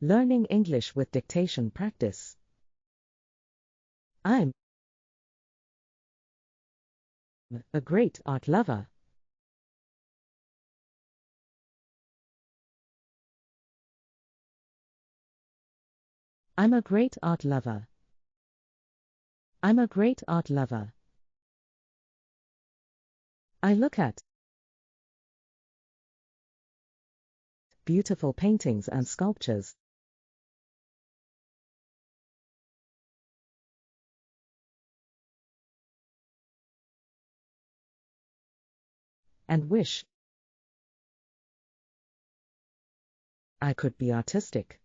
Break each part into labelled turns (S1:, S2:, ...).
S1: Learning English with dictation practice. I'm a great art lover. I'm a great art lover. I'm a great art lover. I look at beautiful paintings and sculptures. And wish I could be artistic.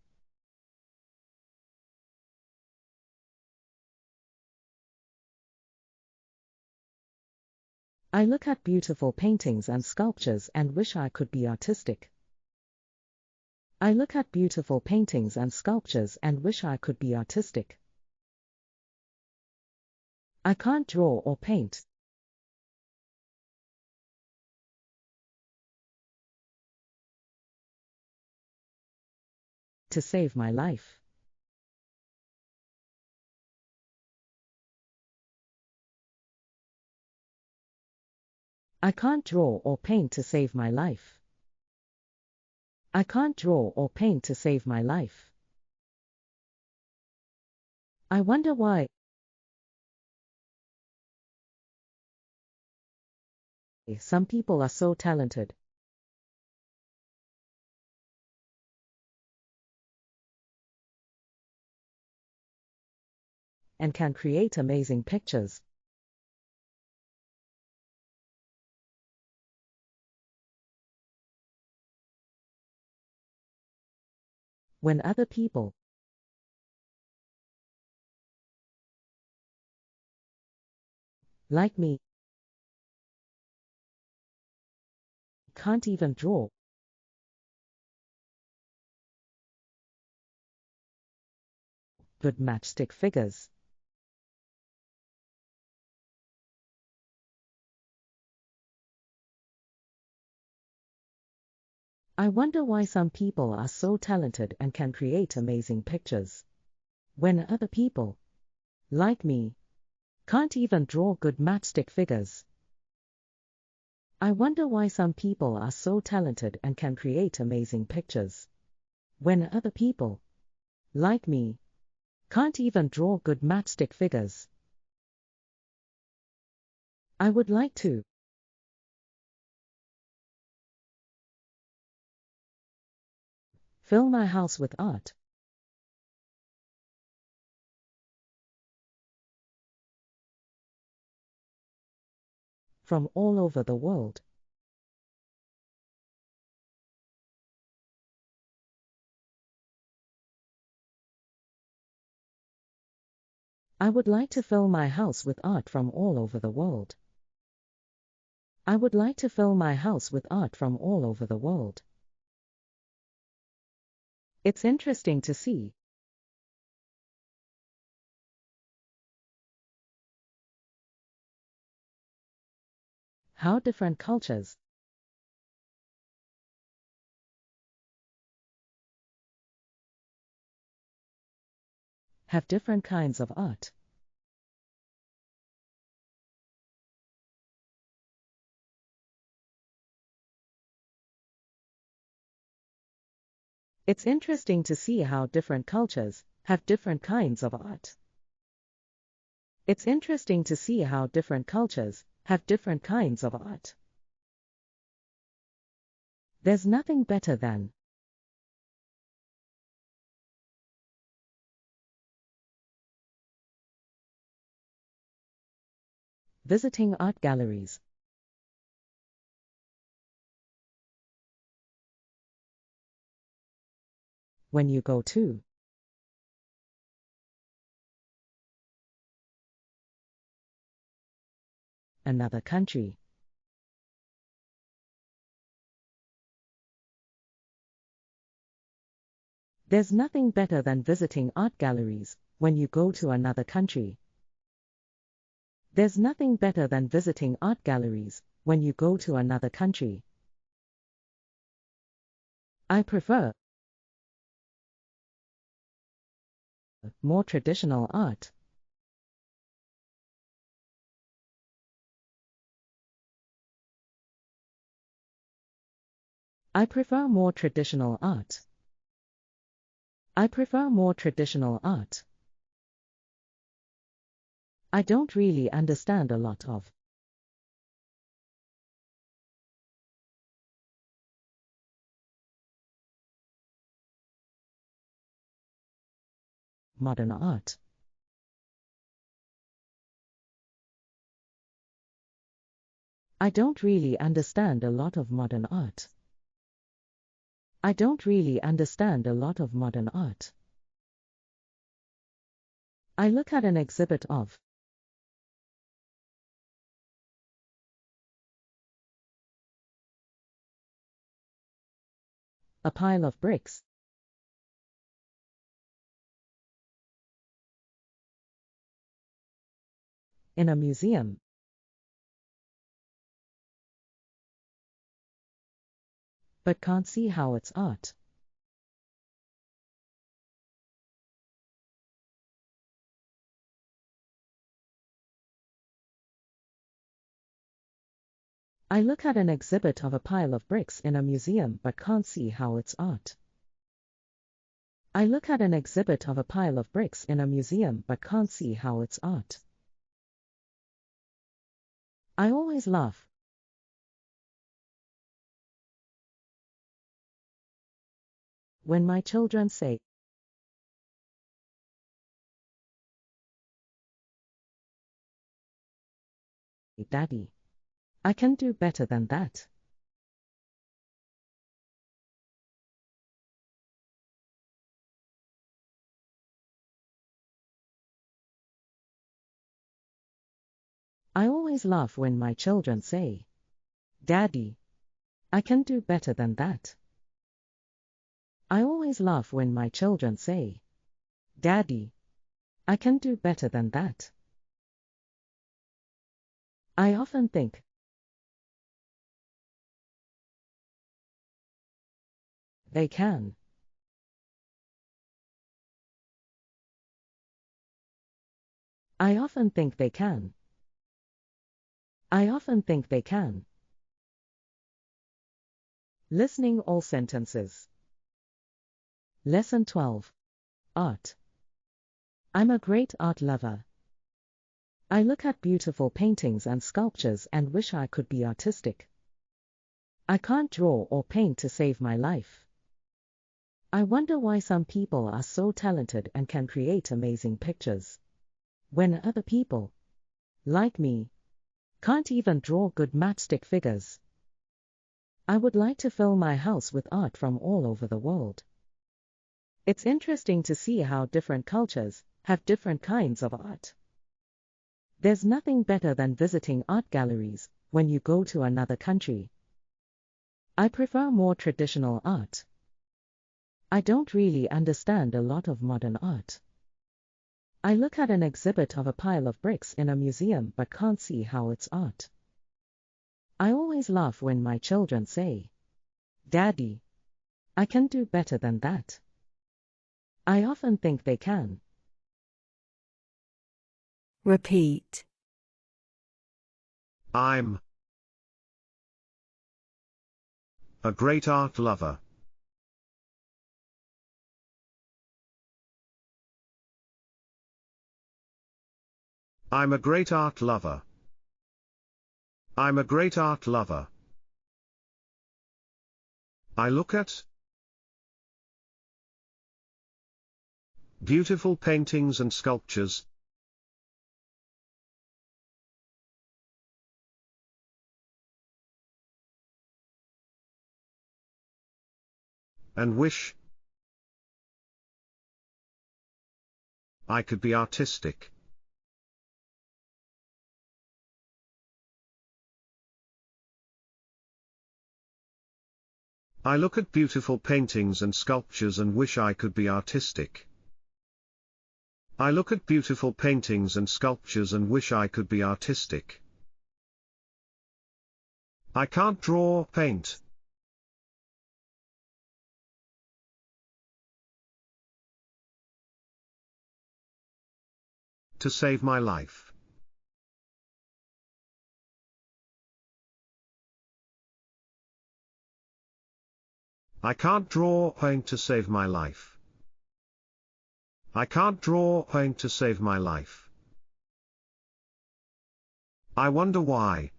S1: I look at beautiful paintings and sculptures and wish I could be artistic. I look at beautiful paintings and sculptures and wish I could be artistic. I can't draw or paint. To save my life. I can't draw or paint to save my life. I can't draw or paint to save my life. I wonder why some people are so talented and can create amazing pictures. When other people like me can't even draw good matchstick figures. I wonder why some people are so talented and can create amazing pictures, when other people, like me, can't even draw good matchstick figures. I wonder why some people are so talented and can create amazing pictures, when other people, like me, can't even draw good matchstick figures. I would like to fill my house with art. From all over the world. I would like to fill my house with art from all over the world. I would like to fill my house with art from all over the world. It's interesting to see how different cultures have different kinds of art. It's interesting to see how different cultures have different kinds of art. It's interesting to see how different cultures have different kinds of art. There's nothing better than visiting art galleries. When you go to another country. There's nothing better than visiting art galleries when you go to another country. There's nothing better than visiting art galleries when you go to another country. I prefer more traditional art. I prefer more traditional art. I prefer more traditional art. I don't really understand a lot of modern art. I don't really understand a lot of modern art. I don't really understand a lot of modern art. I look at an exhibit of a pile of bricks in a museum. But can't see how it's art. I look at an exhibit of a pile of bricks in a museum but can't see how it's art. I look at an exhibit of a pile of bricks in a museum but can't see how it's art. I always laugh when my children say, "Daddy, I can do better than that." I always laugh when my children say, "Daddy, I can do better than that." I always laugh when my children say, "Daddy, I can do better than that." I often think they can. I often think they can. I often think they can. Listening all sentences. Lesson 12. Art. I'm a great art lover. I look at beautiful paintings and sculptures and wish I could be artistic. I can't draw or paint to save my life. I wonder why some people are so talented and can create amazing pictures, when other people, like me, can't even draw good matchstick figures. I would like to fill my house with art from all over the world. It's interesting to see how different cultures have different kinds of art. There's nothing better than visiting art galleries when you go to another country. I prefer more traditional art. I don't really understand a lot of modern art. I look at an exhibit of a pile of bricks in a museum but can't see how it's art. I always laugh when my children say, "Daddy, I can do better than that." I often think they can.
S2: Repeat.
S3: I'm a great art lover. I'm a great art lover. I'm a great art lover. I look at beautiful paintings and sculptures and wish I could be artistic. I look at beautiful paintings and sculptures and wish I could be artistic. I look at beautiful paintings and sculptures and wish I could be artistic. I can't draw or paint. to save my life. I can't draw paint to save my life. I can't draw paint to save my life. I wonder why.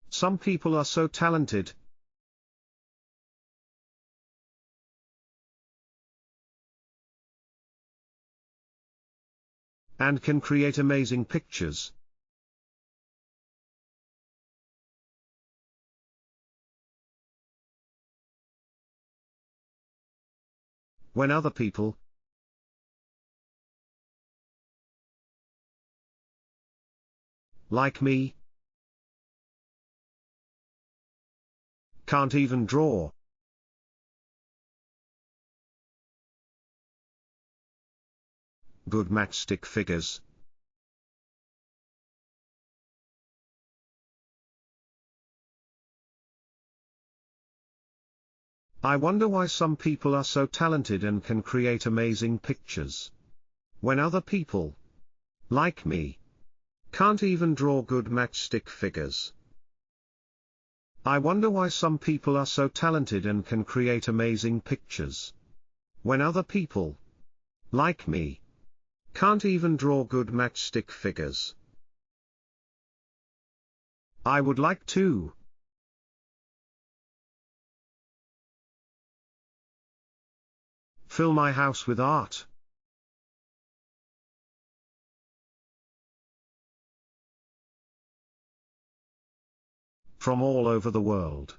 S3: Some people are so talented and can create amazing pictures. When other people like me can't even draw good matchstick figures. I wonder why some people are so talented and can create amazing pictures, when other people like me can't even draw good matchstick figures. I wonder why some people are so talented and can create amazing pictures, when other people like me can't even draw good matchstick figures. I would like to fill my house with art. From all over the world.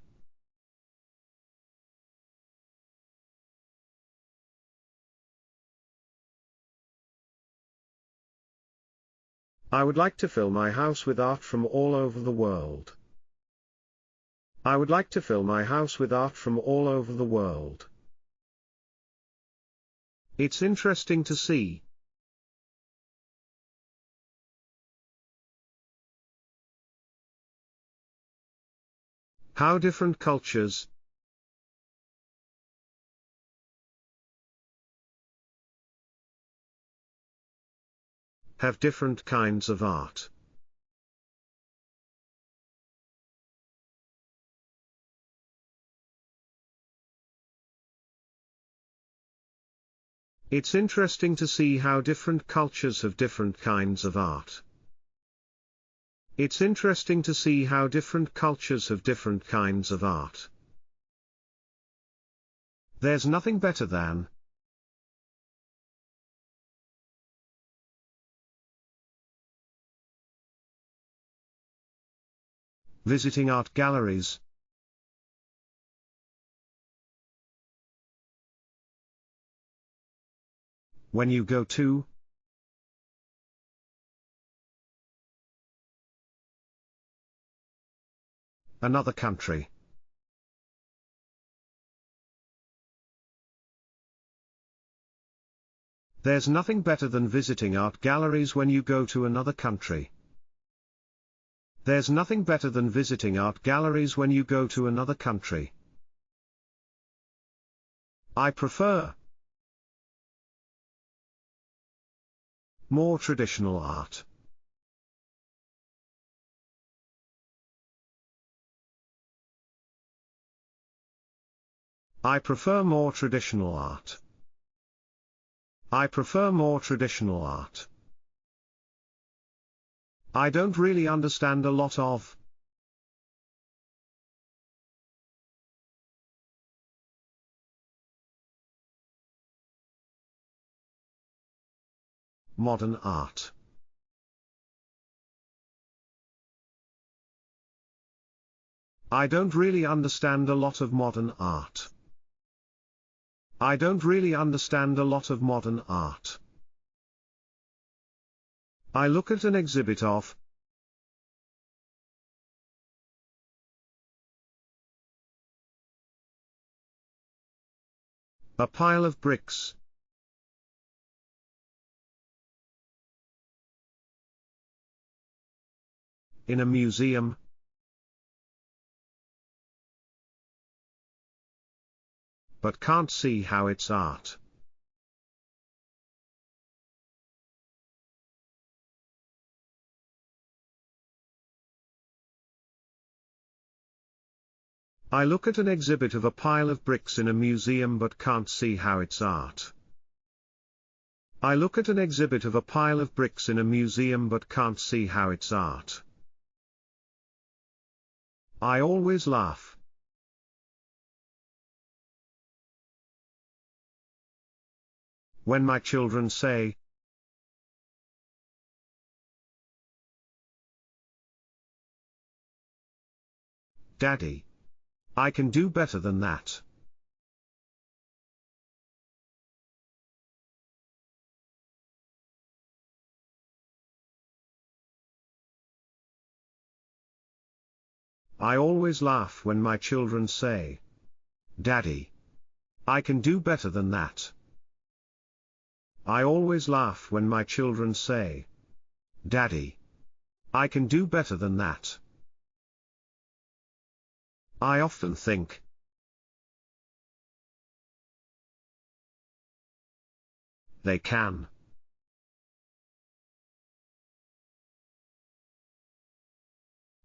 S3: I would like to fill my house with art from all over the world. I would like to fill my house with art from all over the world. It's interesting to see how different cultures have different kinds of art. It's interesting to see how different cultures have different kinds of art. It's interesting to see how different cultures have different kinds of art. There's nothing better than visiting art galleries, when you go to another country. There's nothing better than visiting art galleries when you go to another country. There's nothing better than visiting art galleries when you go to another country. I prefer more traditional art. I prefer more traditional art. I prefer more traditional art. I don't really understand a lot of modern art. I don't really understand a lot of modern art. I don't really understand a lot of modern art. I look at an exhibit of a pile of bricks in a museum, but can't see how it's art. I look at an exhibit of a pile of bricks in a museum but can't see how it's art. I look at an exhibit of a pile of bricks in a museum but can't see how it's art. I always laugh. When my children say, "Daddy, I can do better than that." I always laugh when my children say, "Daddy, I can do better than that." I always laugh when my children say, "Daddy, I can do better than that." I often think, they can.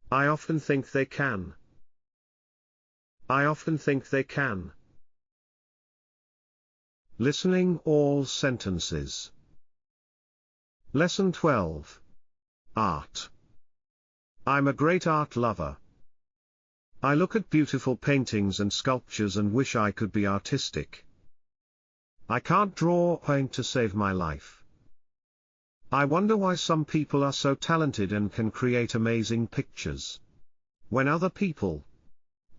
S3: I often think they can. I often think they can. Listening all sentences. Lesson 12. Art. I'm a great art lover. I look at beautiful paintings and sculptures and wish I could be artistic. I can't draw or paint to save my life. I wonder why some people are so talented and can create amazing pictures, when other people,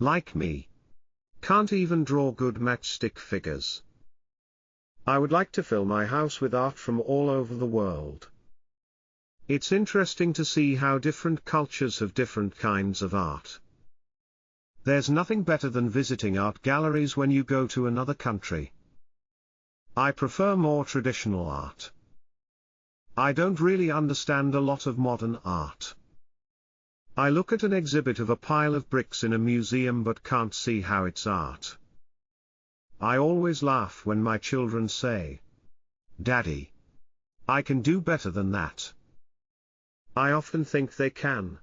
S3: like me, can't even draw good matchstick figures. I would like to fill my house with art from all over the world. It's interesting to see how different cultures have different kinds of art. There's nothing better than visiting art galleries when you go to another country. I prefer more traditional art. I don't really understand a lot of modern art. I look at an exhibit of a pile of bricks in a museum but can't see how it's art. I always laugh when my children say, "Daddy, I can do better than that." I often think they can.